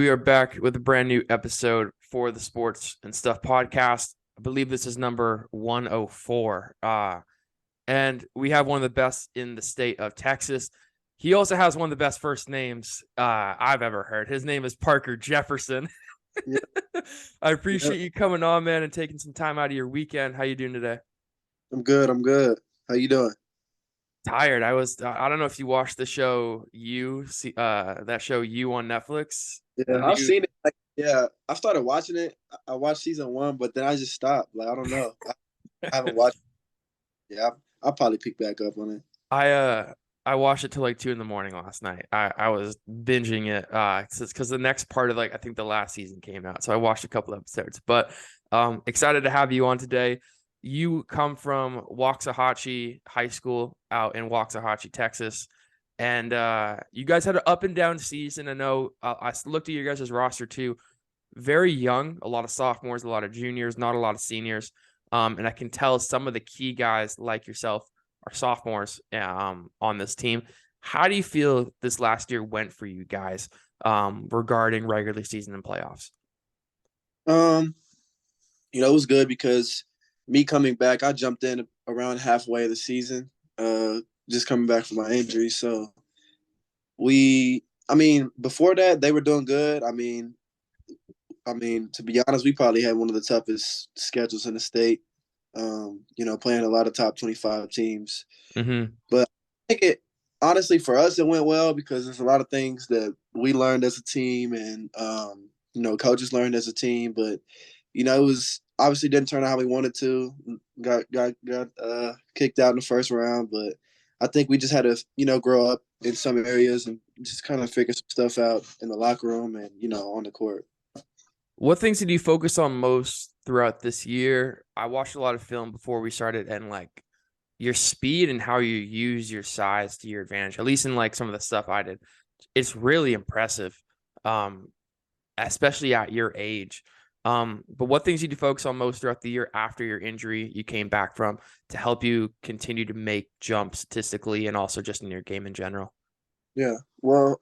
We are back with a brand new episode for the Sports and Stuff podcast. I believe this is number 104. And we have one of the best in the state of Texas. He also has one of the best first names I've ever heard. His name is Parker Jefferson. Yeah, I yeah, appreciate you coming on, man, and taking some time out of your weekend. How you doing today? I'm good. I'm good. How you doing? Tired. I don't know if you watched the show that show You on Netflix. The Yeah, I've new seen it. Yeah, I started watching it. I watched season one, but then I just stopped. Like I don't know. I haven't watched. Yeah, I'll probably pick back up on it. I uh I watched it till like 2 in the morning last night. I was binging it because the next part of I think the last season came out. So I watched a couple episodes. But excited to have you on today. You come from Waxahachie High School out in Waxahachie, Texas. And you guys had an up and down season. I know I looked at your guys' roster too. Very young, a lot of sophomores, a lot of juniors, not a lot of seniors. And I can tell some of the key guys like yourself are sophomores on this team. How do you feel this last year went for you guys regarding regular season and playoffs? Um, it was good because me coming back, I jumped in around halfway of the season. Just coming back from my injury, so before that they were doing good. To be honest, we probably had one of the toughest schedules in the state. Playing a lot of top 25 teams. Mm-hmm. But I think it honestly for us it went well because there's a lot of things that we learned as a team and coaches learned as a team. But it was obviously didn't turn out how we wanted to. Got kicked out in the first round, but I think we just had to grow up in some areas and just kind of figure some stuff out in the locker room and on the court. What things did you focus on most throughout this year? I watched a lot of film before we started, and your speed and how you use your size to your advantage, at least in some of the stuff I did. It's really impressive, um, especially at your age. But what things did you focus on most throughout the year after your injury you came back from to help you continue to make jumps statistically and also just in your game in general? Yeah. Well,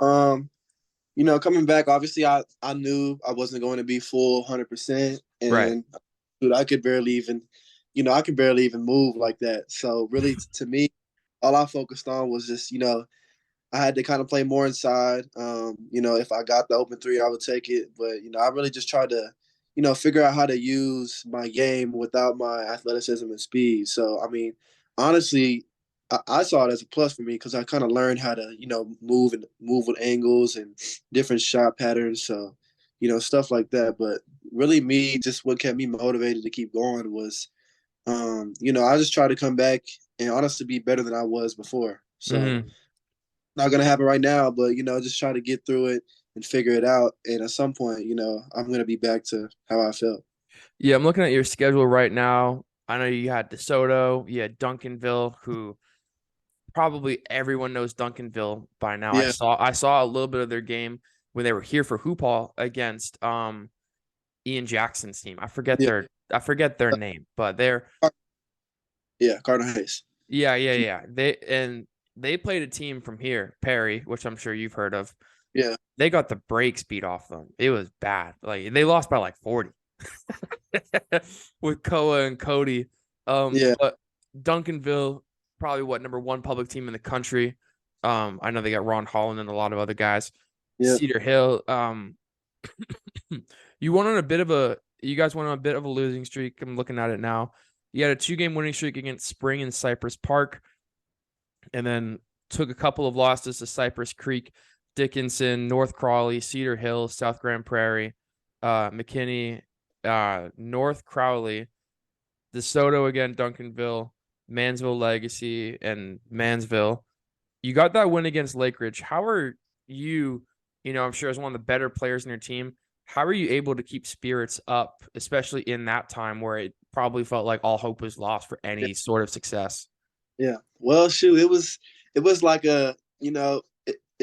coming back, obviously, I knew I wasn't going to be full 100%, Right. and dude, I could barely even move like that. So really, to me, all I focused on was just, I had to kind of play more inside. If I got the open three, I would take it. But I really just tried to, figure out how to use my game without my athleticism and speed. So honestly, I saw it as a plus for me because I kind of learned how to, move with angles and different shot patterns. So, stuff like that. But really, me just what kept me motivated to keep going was, I just tried to come back and honestly be better than I was before. So Mm-hmm. not gonna happen right now, but just try to get through it and figure it out. And at some point, I'm gonna be back to how I felt. Yeah, I'm looking at your schedule right now. I know you had DeSoto, you had Duncanville, who probably everyone knows Duncanville by now. I Yeah, saw I saw a little bit of their game when they were here for Hoopall against Ian Jackson's team. yeah, I forget their name, but they're yeah. Cardinal Hayes. yeah. They played a team from here, Perry, which I'm sure you've heard of. Yeah, They got the brakes beat off them. It was bad. Like they lost by like 40 with Koa and Cody. yeah, But Duncanville, probably what number one public team in the country. I know they got Ron Holland and a lot of other guys. yeah. Cedar Hill. You went on a bit of a you guys went on a bit of a losing streak. I'm looking at it now. You had a 2 game winning streak against Spring and Cypress Park, and then took a couple of losses to Cypress Creek, Dickinson, North Crawley, Cedar Hill, South Grand Prairie, McKinney, North Crowley, DeSoto again, Duncanville, Mansville Legacy, and Mansville. You got that win against Lake Ridge. How are you, I'm sure as one of the better players in your team, how are you able to keep spirits up, especially in that time where it probably felt like all hope was lost for any sort of success? Yeah. Well, shoot, it was like it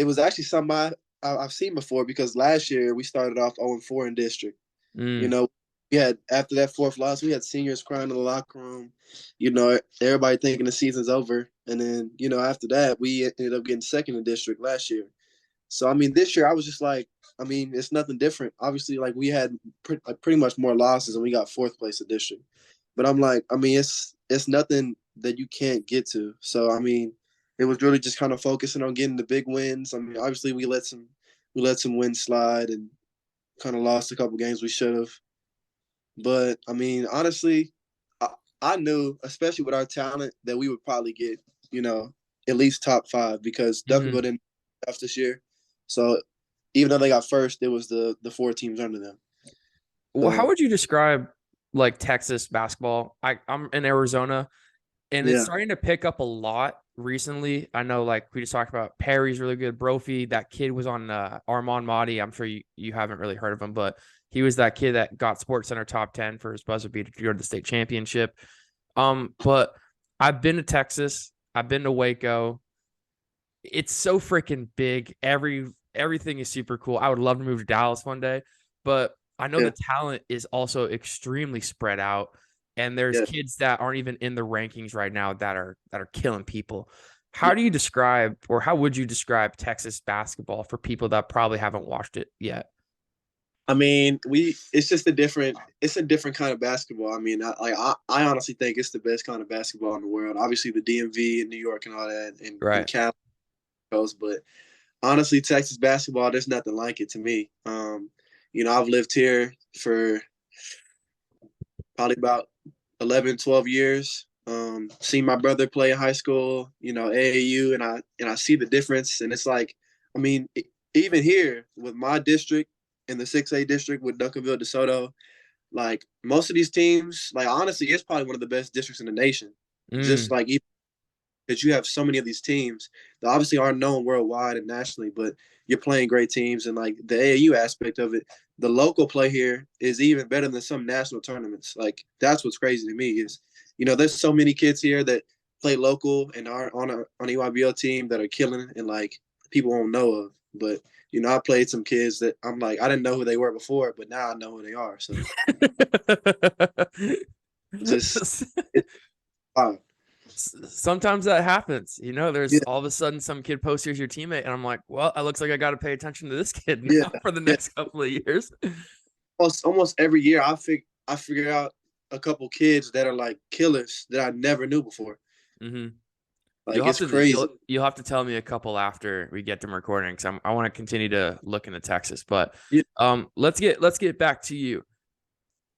was actually something I've seen before because last year we started off 0-4 in district. You Mm. know, we had after that fourth loss, we had seniors crying in the locker room. Everybody thinking the season's over, and then after that, we ended up getting second in district last year. So I mean, this year I was just like, I mean, it's nothing different. Obviously, like we had pretty much more losses, and we got fourth place in district. But I'm like, I mean, it's nothing that you can't get to. So I mean, it was really just kind of focusing on getting the big wins. I mean, obviously we let some wins slide and kind of lost a couple games we should have. But I mean, honestly, I knew, especially with our talent, that we would probably get, you know, at least top five because Hmm. Duncanville didn't have this year. So even though they got first, it was the four teams under them. Well, how So would you describe like Texas basketball? I'm in Arizona, and it's yeah, starting to pick up a lot recently. I know, like we just talked about, Perry's really good. Brophy, that kid was on Armand Mahdi. I'm sure you haven't really heard of him, but he was that kid that got Sports Center top 10 for his buzzer beater to go to the state championship. But I've been to Texas. I've been to Waco. It's so freaking big. Everything is super cool. I would love to move to Dallas one day, but I know yeah, the talent is also extremely spread out, and there's yeah. kids that aren't even in the rankings right now that are killing people. How do you describe, or how would you describe Texas basketball for people that probably haven't watched it yet? I mean, it's a different kind of basketball. I mean, I honestly think it's the best kind of basketball in the world. Obviously, the DMV and New York and all that, and Right. Cal, but honestly, Texas basketball, there's nothing like it to me. I've lived here for probably about 11, 12 years. Seen my brother play in high school, AAU, and I see the difference. And it's like, I mean, even here with my district in the 6A district with Duncanville, DeSoto, like most of these teams, like honestly, it's probably one of the best districts in the nation. Just Mm. like even because you have so many of these teams that obviously aren't known worldwide and nationally, but you're playing great teams and like the AAU aspect of it, the local play here is even better than some national tournaments. Like that's what's crazy to me is, there's so many kids here that play local and are on EYBL team that are killing and like people won't know of. But I played some kids that I'm like I didn't know who they were before, but now I know who they are. So just it's fine. Sometimes that happens. There's Yeah, all of a sudden some kid posts here's your teammate, and I'm like, well, it looks like I got to pay attention to this kid yeah, now for the yeah. next couple of years. Almost every year I figure out a couple kids that are like killers that I never knew before. Hmm. Like it's crazy. You'll have to tell me a couple after we get them recording because I want to continue to look into Texas. But Yeah, let's get back to you.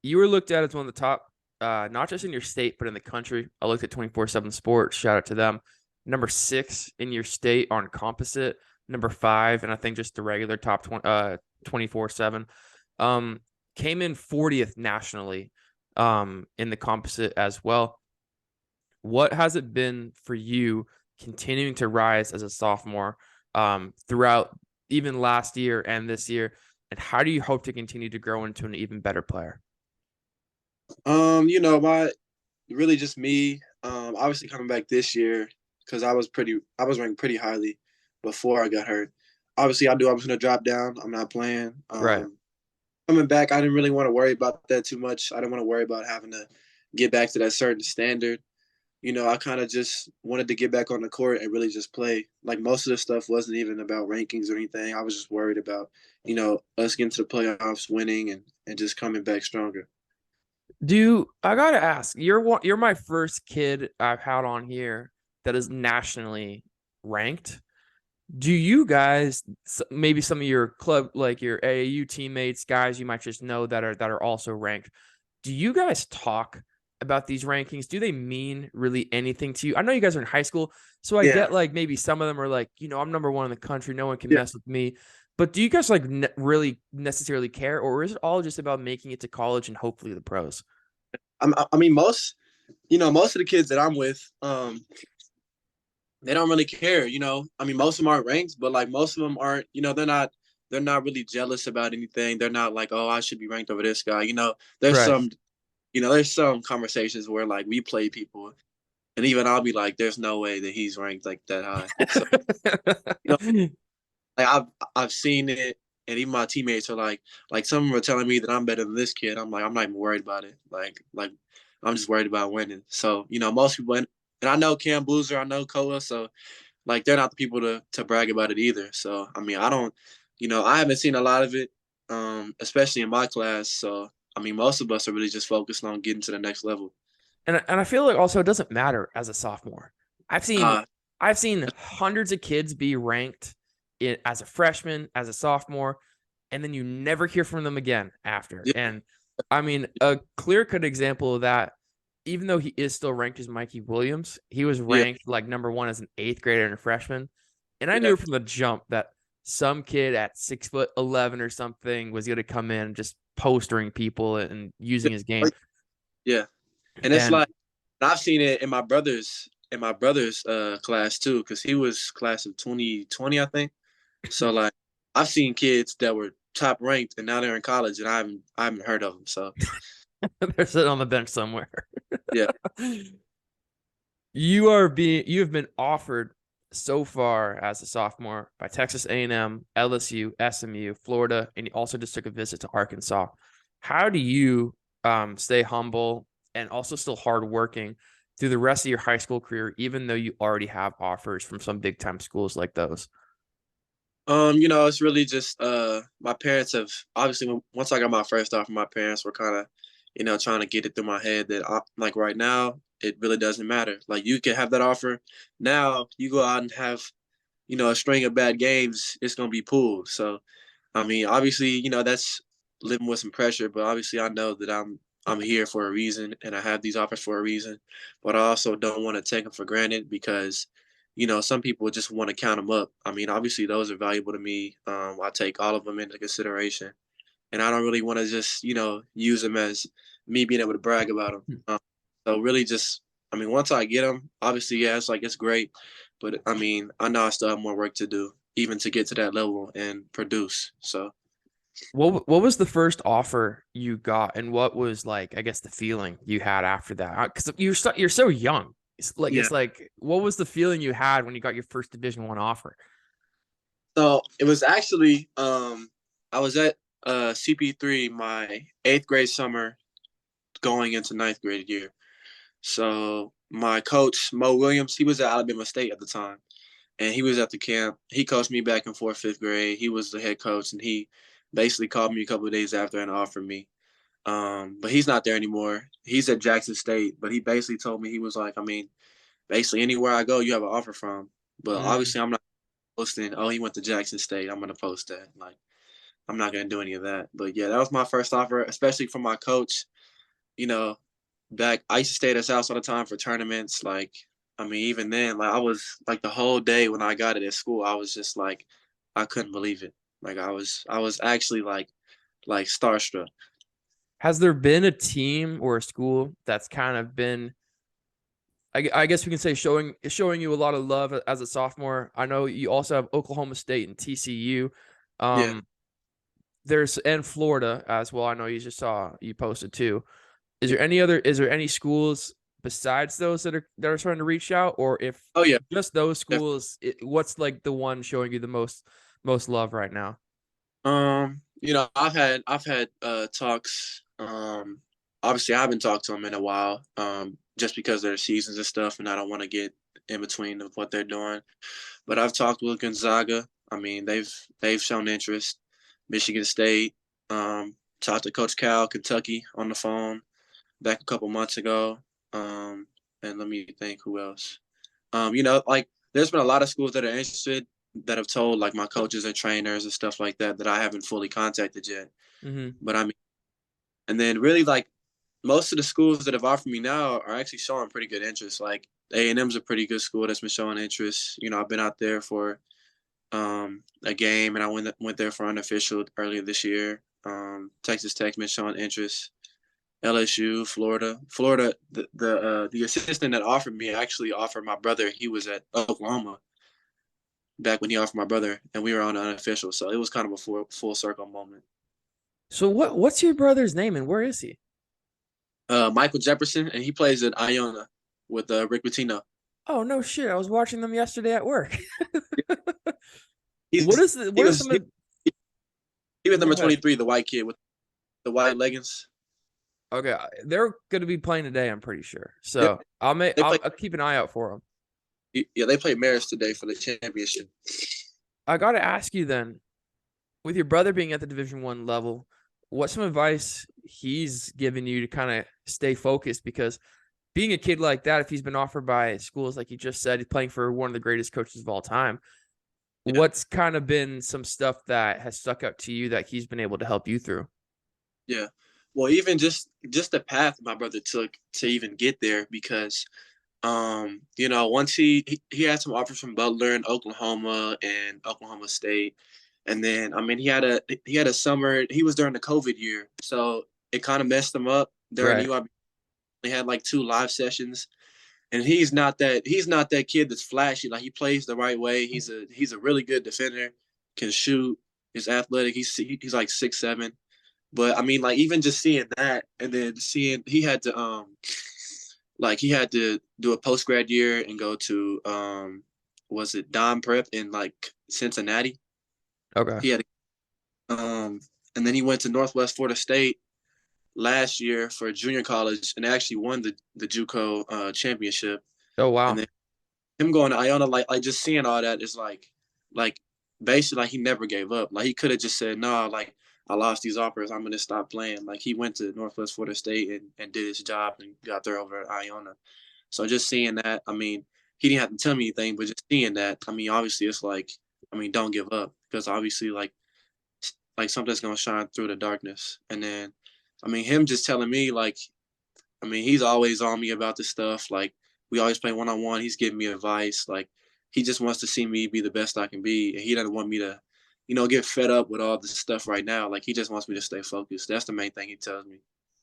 You were looked at as one of the top, not just in your state but in the country. I looked at 24/7 Sports. Shout out to them. Number 6 in your state on composite. Number 5, and I think just the regular top 24/7. Um, Came in 40th nationally, in the composite as well. What has it been for you continuing to rise as a sophomore, throughout even last year and this year? And how do you hope to continue to grow into an even better player? my really just me. Obviously coming back this year because I was ranked pretty highly before I got hurt. Obviously, I knew I was gonna drop down. I'm not playing. Right. Coming back, I didn't really want to worry about that too much. I didn't want to worry about having to get back to that certain standard. I kind of just wanted to get back on the court and really just play. Like most of the stuff wasn't even about rankings or anything. I was just worried about, us getting to the playoffs, winning, and just coming back stronger. Do I gotta ask? You're my first kid I've had on here that is nationally ranked. Do you guys, maybe some of your club, like your AAU teammates, guys you might just know that are also ranked? Do you guys talk about these rankings? Do they mean really anything to you? I know you guys are in high school, so I Yeah, get like maybe some of them are like, I'm number one in the country, no one can yeah. mess with me. But do you guys like really necessarily care, or is it all just about making it to college and hopefully the pros? I mean, most of the kids that I'm with, they don't really care. I mean, most of them aren't ranked, but like most of them aren't. They're not really jealous about anything. They're not like, oh, I should be ranked over this guy. There's Right. some, there's some conversations where like we play people, and even I'll be like, there's no way that he's ranked like that high. So you know, like I've seen it, and even my teammates are like some of them are telling me that I'm better than this kid. I'm like, I'm not even worried about it. Like I'm just worried about winning. So most people, and I know Cam Boozer, I know Koa, so like they're not the people to brag about it either. So I mean, I don't, I haven't seen a lot of it, especially in my class. So I mean, most of us are really just focused on getting to the next level. And I feel like also it doesn't matter as a sophomore. I've seen Uh, I've seen hundreds of kids be ranked as a freshman, as a sophomore, and then you never hear from them again after. yeah, And I mean, a clear-cut example of that, even though he is still ranked as Mikey Williams, he was yeah, ranked like number one as an eighth grader and a freshman. And I yeah, knew from the jump that some kid at 6'11" or something was going to come in just postering people and using his game. yeah. And it's And like I've seen it in my brother's class too, because he was class of 2020, I think. So like I've seen kids that were top ranked and now they're in college and I haven't heard of them. So they're sitting on the bench somewhere. yeah, You have been offered so far as a sophomore by Texas A&M, LSU, SMU, Florida, and you also just took a visit to Arkansas. How do you stay humble and also still hardworking through the rest of your high school career, even though you already have offers from some big time schools like those? it's really just my parents have obviously once I got my first offer, my parents were kind of, trying to get it through my head that like right now it really doesn't matter. Like you can have that offer now, you go out and have, a string of bad games, it's gonna be pulled. So I mean, obviously, that's living with some pressure, but obviously I know that I'm here for a reason and I have these offers for a reason. But I also don't want to take them for granted because, some people just want to count them up. I mean, obviously those are valuable to me. I take all of them into consideration, and I don't really want to just, use them as me being able to brag about them. So really, just I mean, once I get them, obviously, yeah, it's great, but I mean, I know I still have more work to do, even to get to that level and produce. So, What was the first offer you got, and what was like, I guess, the feeling you had after that? Because you're so young. yeah. It's like what was the feeling you had when you got your first Division One offer? So it was actually, I was at CP3 my eighth grade summer, going into ninth grade year. So my coach Mo Williams, he was at Alabama State at the time, and he was at the camp. He coached me back in fourth, fifth grade. He was the head coach, and he basically called me a couple of days after and offered me. But he's not there anymore. He's at Jackson State, but he basically told me, he was like, I mean, basically anywhere I go, you have an offer from. But Mm. obviously, I'm not posting. Oh, he went to Jackson State. I'm gonna post that. Like, I'm not gonna do any of that. But yeah, that was my first offer, especially from my coach. You know, back I used to stay at his house all the time for tournaments. Like, I mean, even then, like I was like the whole day when I got it at school, I was just like, I couldn't believe it. Like I was actually like starstruck. Has there been a team or a school that's kind of been, I guess we can say, showing you a lot of love as a sophomore? I know you also have Oklahoma State and TCU. Yeah. Um, there's and Florida as well. I know you just saw you posted too. Yeah. Is there any schools besides those that are trying to reach out, or if Oh yeah. just those Definitely. schools, what's like the one showing you the most love right now? I've had talks. Obviously I haven't talked to them in a while. Just because their seasons and stuff, and I don't want to get in between of what they're doing. But I've talked with Gonzaga. I mean, they've shown interest. Michigan State. Talked to Coach Cal, Kentucky, on the phone back a couple months ago. And let me think who else. Like there's been a lot of schools that are interested that have told like my coaches and trainers and stuff like that I haven't fully contacted yet. Mm-hmm. But I mean, and then really like most of the schools that have offered me now are actually showing pretty good interest. Like A&M's a pretty good school that's been showing interest. I've been out there for a game, and I went there for unofficial earlier this year. Texas Tech's been showing interest. LSU, Florida. The assistant that offered me actually offered my brother. He was at Oklahoma back when he offered my brother, and we were on unofficial. So it was kind of a full circle moment. So what's your brother's name and where is he? Michael Jefferson, and he plays at Iona with Rick Pitino. Oh no shit! I was watching them yesterday at work. He's he What is was some he, of? he was Go number ahead. 23, the white kid with the white leggings. Okay, they're going to be playing today. I'm pretty sure. Yep, So they play. I'll keep an eye out for them. Yeah, they played Marist today for the championship. I got to ask you then, with your brother being at the Division I level, what's some advice he's given you to kind of stay focused? Because being a kid like that, if he's been offered by schools like you just said, he's playing for one of the greatest coaches of all time. Yeah. What's kind of been some stuff that has stuck out to you that he's been able to help you through? Yeah. Well, even just the path my brother took to even get there, because once he had some offers from Butler and Oklahoma and Oklahoma State. And then he had a summer, he was during the COVID year. So it kind of messed him up during Right. UIB. He had like 2 live sessions. And he's not that kid that's flashy. Like, he plays the right way. He's a really good defender, can shoot, he's athletic. He's like 6'7". But I mean, like, even just seeing that, and then seeing he had to do a post grad year and go to was it Don Prep in like Cincinnati. Okay. He had um and then he went to Northwest Florida State last year for junior college and actually won the JUCO championship. Oh, And wow. then him going to Iona, like just seeing all that is like basically, like, he never gave up. Like, he could have just said, "No, like, I lost these offers. I'm gonna stop playing." Like, he went to Northwest Florida State and did his job and got there over at Iona. So just seeing that, I mean, he didn't have to tell me anything, but just seeing that, I mean, obviously it's like, I mean, don't give up, because obviously, like something's gonna shine through the darkness. And then, I mean, him just telling me, like, I mean, he's always on me about this stuff. Like, we always play 1-on-1. He's giving me advice. Like, he just wants to see me be the best I can be. And he doesn't want me to, get fed up with all this stuff right now. Like, he just wants me to stay focused. That's the main thing he tells me.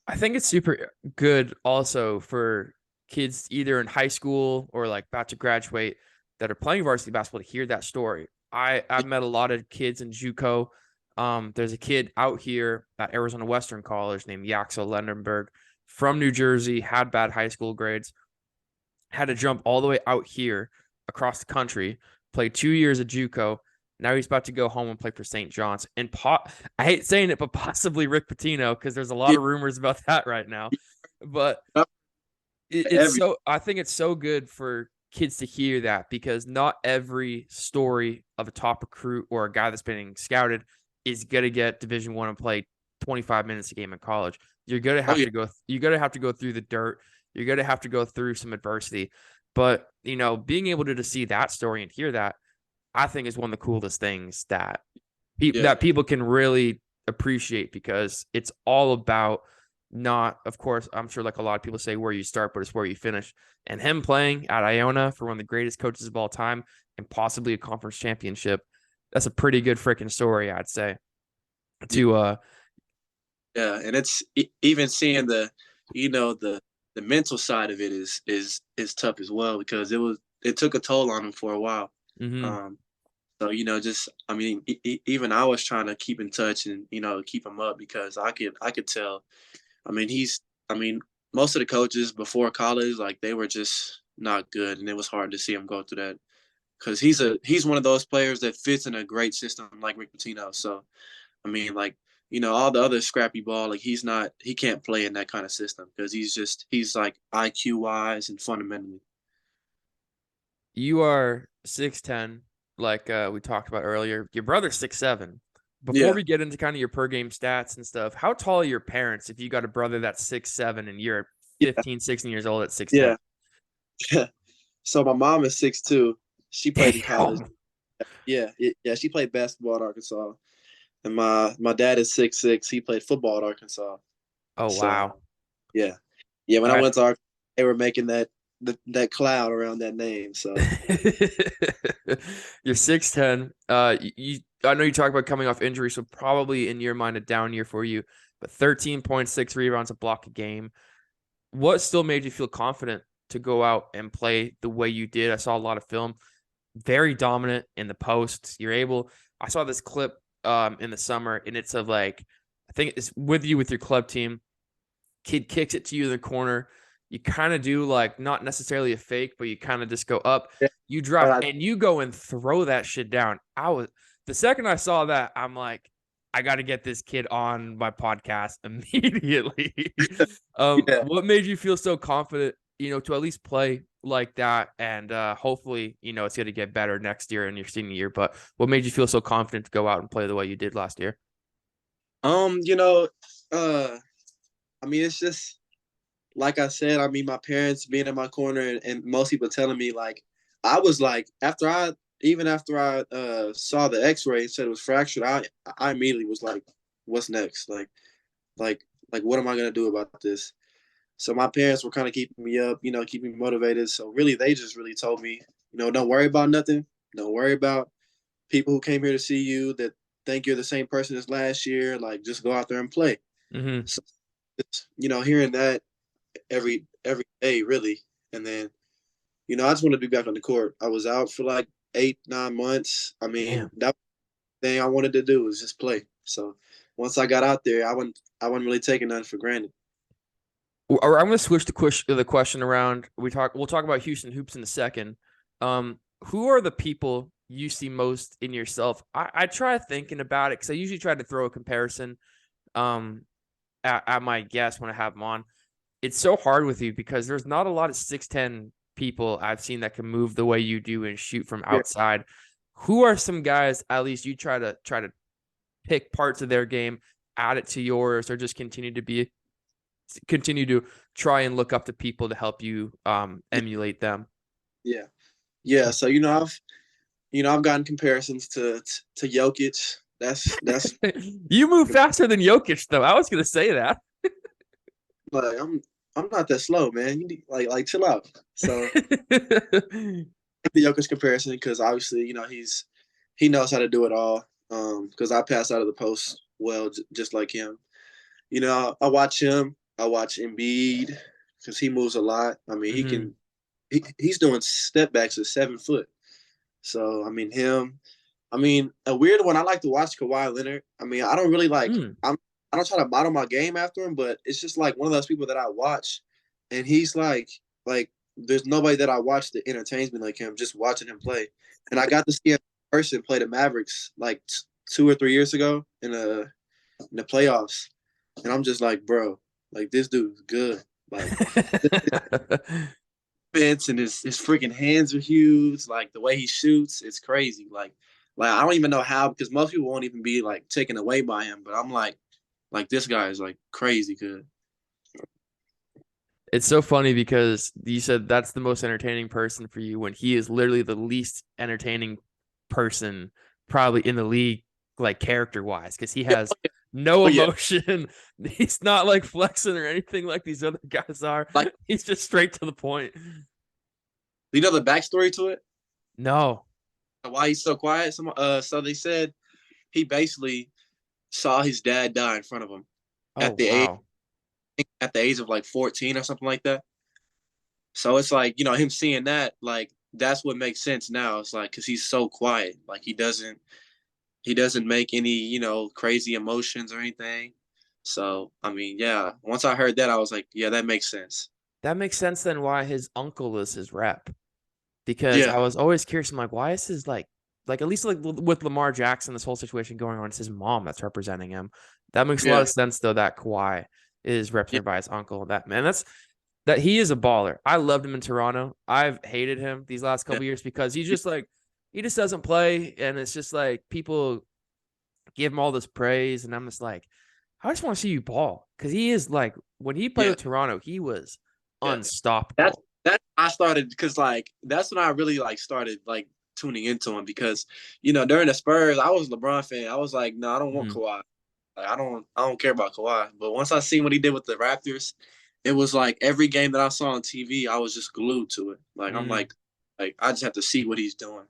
I think it's super good also for kids either in high school or like about to graduate that are playing varsity basketball to hear that story. I've met a lot of kids in JUCO. There's a kid out here at Arizona Western College named Yaxel Lendenberg from New Jersey, had bad high school grades, had to jump all the way out here across the country, played 2 years at JUCO. Now he's about to go home and play for St. John's. And I hate saying it, but possibly Rick Pitino, because there's a lot Yeah, of rumors about that right now. But every I think it's so good for kids to hear that, because not every story of a top recruit or a guy that's being scouted is gonna get Division I and play 25 minutes a game in college. You're gonna oh have yeah, to go. You're gonna have to go through the dirt. You're gonna have to go through some adversity. But being able to see that story and hear that, I think is one of the coolest things that yeah, people can really appreciate, because it's all about not, of course, I'm sure like a lot of people say where you start, but it's where you finish. And him playing at Iona for one of the greatest coaches of all time and possibly a conference championship, that's a pretty good freaking story, I'd say. To yeah. And it's even seeing the mental side of it is tough as well, because it took a toll on him for a while. mhm. Um, So, just, I mean, even I was trying to keep in touch and, keep him up, because I could tell. I mean, I mean, most of the coaches before college, like, they were just not good. And it was hard to see him go through that, because he's one of those players that fits in a great system like Rick Pitino. So, I mean, like, all the other scrappy ball, like, he can't play in that kind of system, because he's like IQ wise and fundamentally. You are 6'10", like we talked about earlier. Your brother's 6'7". Before Yeah. we get into kind of your per game stats and stuff, how tall are your parents if you got a brother that's 6'7" and you're Yeah. 15, 16 years old at 6'10"? Yeah. So my mom is 6'2". She played in college. Damn. Yeah, yeah, she played basketball at Arkansas, and my dad is 6'6". He played football at Arkansas. Oh, So wow. yeah, yeah. When I I went to Arkansas, they were making that cloud around that name. So You're 6'10". I know you talk about coming off injury, so probably in your mind a down year for you, but 13.6 rebounds a block a game. What still made you feel confident to go out and play the way you did? I saw a lot of film, very dominant in the post. I saw this clip in the summer, and it's of like, I think it's with you with your club team. Kid kicks it to you in the corner. You kind of do like not necessarily a fake, but you kind of just go up, yeah, you but drop, and you go and throw that shit down. The second I saw that, I'm like, I got to get this kid on my podcast immediately. yeah, What made you feel so confident to at least play like that, and hopefully, it's going to get better next year in your senior year. But what made you feel so confident to go out and play the way you did last year? You know, I mean, it's just like I said. I mean, my parents being in my corner and most people telling me like, I was like, after I saw the X-ray and said it was fractured, I immediately was like, what's next? Like, what am I gonna do about this? So my parents were kind of keeping me up, keeping me motivated. So really, they just really told me, don't worry about nothing. Don't worry about people who came here to see you that think you're the same person as last year. Like, just go out there and play. Mm-hmm. So, hearing that every day, really, and then I just want to be back on the court. I was out for like 8-9 months. I mean, Damn. that thing I wanted to do was just play. So once I got out there, I wasn't really taking nothing for granted. Or I'm going to switch the question around. We'll talk about Houston hoops in a second. Who are the people you see most in yourself? I try thinking about it because I usually try to throw a comparison at my guests when I have them on. It's so hard with you because there's not a lot of 6'10" people I've seen that can move the way you do and shoot from Yeah, outside. Who are some guys at least you try to pick parts of their game, add it to yours, or just continue to try and look up to people to help you emulate them? yeah, yeah. So I've gotten comparisons to Jokic. That's You move faster than Jokic, though. I was gonna say that. like I'm not that slow, man. You need, like chill out. So the Jokic comparison because obviously he knows how to do it all. Because I pass out of the post well, just like him. I watch him. I watch Embiid because he moves a lot. I mean, Hmm. he's doing step backs at 7 foot. So I mean him. I mean a weird one. I like to watch Kawhi Leonard. I mean I don't really like. Mm. I don't try to model my game after him, but it's just like one of those people that I watch, and he's like there's nobody that I watch that entertains me like him. Just watching him play, and I got to see him in person play the Mavericks like 2 or 3 years ago in the playoffs, and I'm just like, bro, like this dude's good. Like defense and his freaking hands are huge. Like the way he shoots, it's crazy. Like I don't even know how because most people won't even be like taken away by him. But I'm like this guy is like crazy good. It's so funny because you said that's the most entertaining person for you when he is literally the least entertaining person probably in the league, like character wise, because he Yeah, has no oh yeah. emotion. He's not like flexing or anything like these other guys are. Like He's just straight to the point. the backstory to it, No. why he's so quiet. So they said he basically saw his dad die in front of him Oh, at the age wow. at the age of like 14 or something like that. So it's like him seeing that like that's what makes sense now. It's like because he's so quiet, like he doesn't make any crazy emotions or anything. So I mean, yeah. Once I heard that, I was like, yeah, that makes sense. That makes sense then why his uncle is his rep. Because Yeah, I was always curious. I'm like, why is his like at least like with Lamar Jackson, this whole situation going on, it's his mom that's representing him. That makes a lot yeah, of sense though. That Kawhi is yeah, represented by his uncle. That man, that he is a baller. I loved him in Toronto. I've hated him these last yeah, couple years because he just doesn't play, and it's just like people give him all this praise, and I'm just like, I just want to see you ball because he is like when he played yeah, with Toronto, he was yeah. That's unstoppable. I started because like that's when I really like started like tuning into him because during the Spurs I was a LeBron fan. I was like, no, I don't want Mhm. Kawhi. Like I don't care about Kawhi. But once I seen what he did with the Raptors, it was like every game that I saw on TV, I was just glued to it. Like I'm Mm. like I just have to see what he's doing.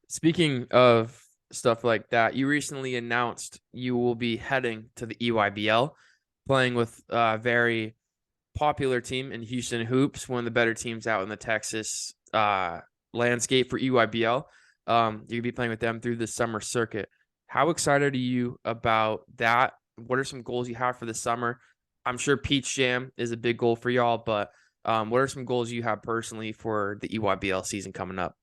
Speaking of stuff like that, you recently announced you will be heading to the EYBL, playing with a very popular team in Houston Hoops, one of the better teams out in the Texas landscape for EYBL. You'll be playing with them through the summer circuit. How excited are you about that? What are some goals you have for the summer? I'm sure Peach Jam is a big goal for y'all, but what are some goals you have personally for the EYBL season coming up?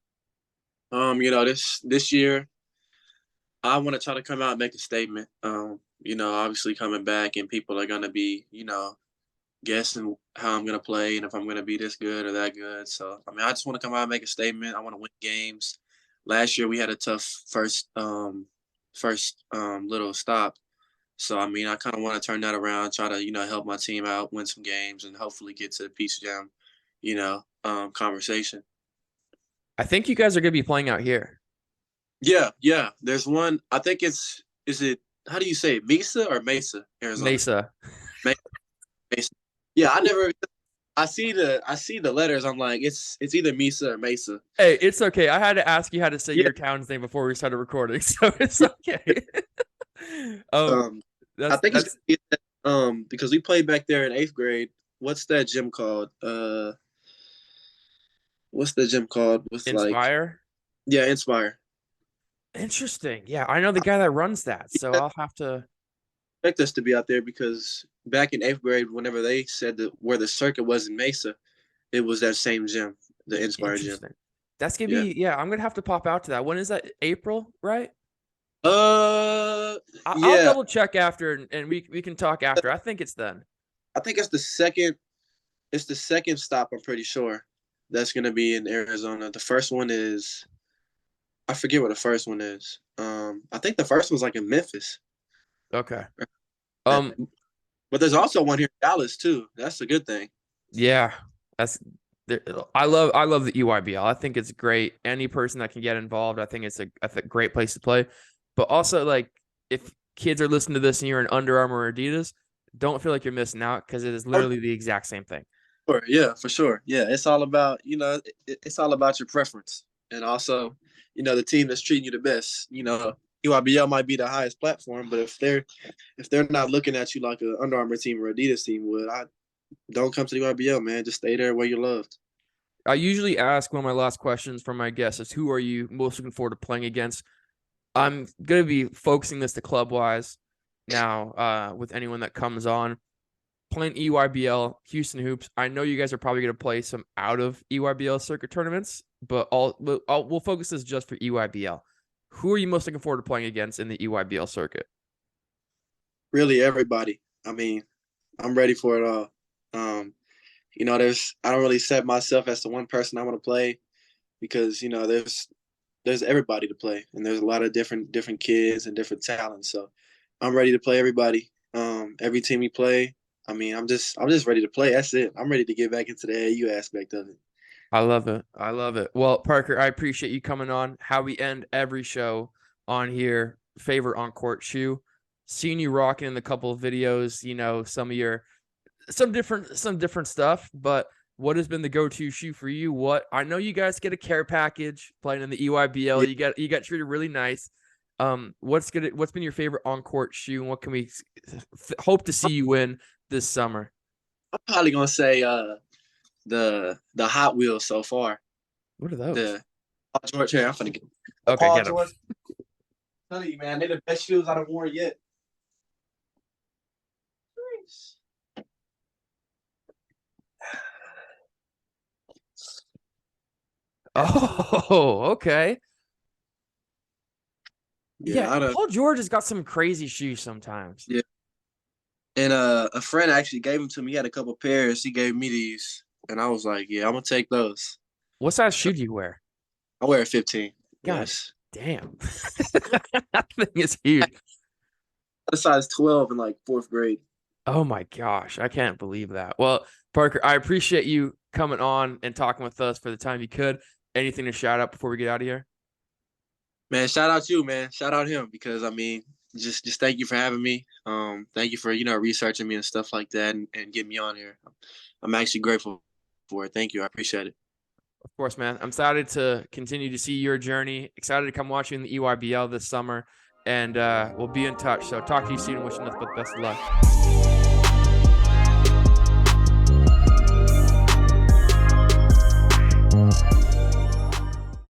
This year I want to try to come out and make a statement. Obviously coming back and people are gonna be, guessing how I'm gonna play and if I'm gonna be this good or that good. So I mean, I just want to come out and make a statement. I want to win games. Last year we had a tough first little stop. So I mean, I kind of want to turn that around, try to help my team out, win some games, and hopefully get to the Peach Jam, conversation. I think you guys are going to be playing out here. Yeah, yeah. There's one. I think is it how do you say it? Mesa or Mesa, Arizona? Mesa. Mesa. Yeah, I see the letters. I'm like, it's either Mesa or Mesa. Hey, it's okay. I had to ask you how to say Yeah. your town's name before we started recording, so it's okay. Um, I think That's because we played back there in 8th grade. What's that gym called? What's the gym called? What's like Inspire. yeah, Inspire. Interesting. Yeah, I know the guy that runs that, so Yeah, I'll have to. expect us to be out there because back in 8th grade, whenever they said that where the circuit was in Mesa, it was that same gym, the Inspire gym. Interesting. That's gonna Yeah. be, yeah, I'm gonna have to pop out to that. When is that? April, right? Uh, I'll yeah. double check after and we can talk after. I think it's then. I think it's the second. It's the second stop. I'm pretty sure that's gonna be in Arizona. The first one is I forget what the first one is. I think the first one's like in Memphis. Okay. But Um, there's also one here in Dallas too. That's a good thing. yeah, that's I love the EYBL. I think it's great. Any person that can get involved, I think it's a great place to play. But also, like, if kids are listening to this and you're an Under Armour or Adidas, don't feel like you're missing out because it is Oh, literally the exact same thing. sure. Yeah, for sure. Yeah, it's all about it's all about your preference and also the team that's treating you the best. UIBL might be the highest platform, but if they're not looking at you like an Under Armour team or Adidas team would, I don't come to the UIBL, man. Just stay there where you're loved. I usually ask one of my last questions from my guests is who are you most looking forward to playing against? I'm going to be focusing this to club wise now with anyone that comes on. Playing EYBL, Houston Hoops. I know you guys are probably going to play some out of EYBL circuit tournaments, but we'll focus this just for EYBL. Who are you most looking forward to playing against in the EYBL circuit? Really, everybody. I mean, I'm ready for it all. I don't really set myself as the one person I want to play because there's everybody to play, and there's a lot of different kids and different talents. So I'm ready to play everybody. Every team we play. I mean, I'm just ready to play. That's it. I'm ready to get back into the AAU aspect of it. I love it. I love it. Well, Parker, I appreciate you coming on. How we end every show on here, favorite on court shoe. Seeing you rocking in a couple of videos, some different stuff, but what has been the go-to shoe for you? What I know you guys get a care package playing in the EYBL. Yeah, You got treated really nice. What's been your favorite on-court shoe, and what can we hope to see you win this summer? I'm probably gonna say the Hot Wheels so far. What are those? The Paul George here. I'm gonna get Okay, Paul get them. George. I'm telling you, man, they're the best shoes I've worn yet. Nice. Oh, okay. Yeah, Yeah, Paul George has got some crazy shoes sometimes. yeah. And a friend actually gave them to me. He had a couple pairs. He gave me these, and I was like, "Yeah, I'm gonna take those." What size So shoe do you wear? I wear a 15. God Yes, damn. That thing is huge. a size 12 in like 4th grade. Oh my gosh, I can't believe that. Well, Parker, I appreciate you coming on and talking with us for the time you could. Anything to shout out before we get out of here? Man, shout out you, man. Shout out him because I mean, just thank you for having me. Thank you for researching me and stuff like that and getting me on here. I'm actually grateful for it. Thank you. I appreciate it. Of course, man. I'm excited to continue to see your journey. Excited to come watch you in the EYBL this summer, and we'll be in touch. So talk to you soon. Wishing nothing but the best of luck.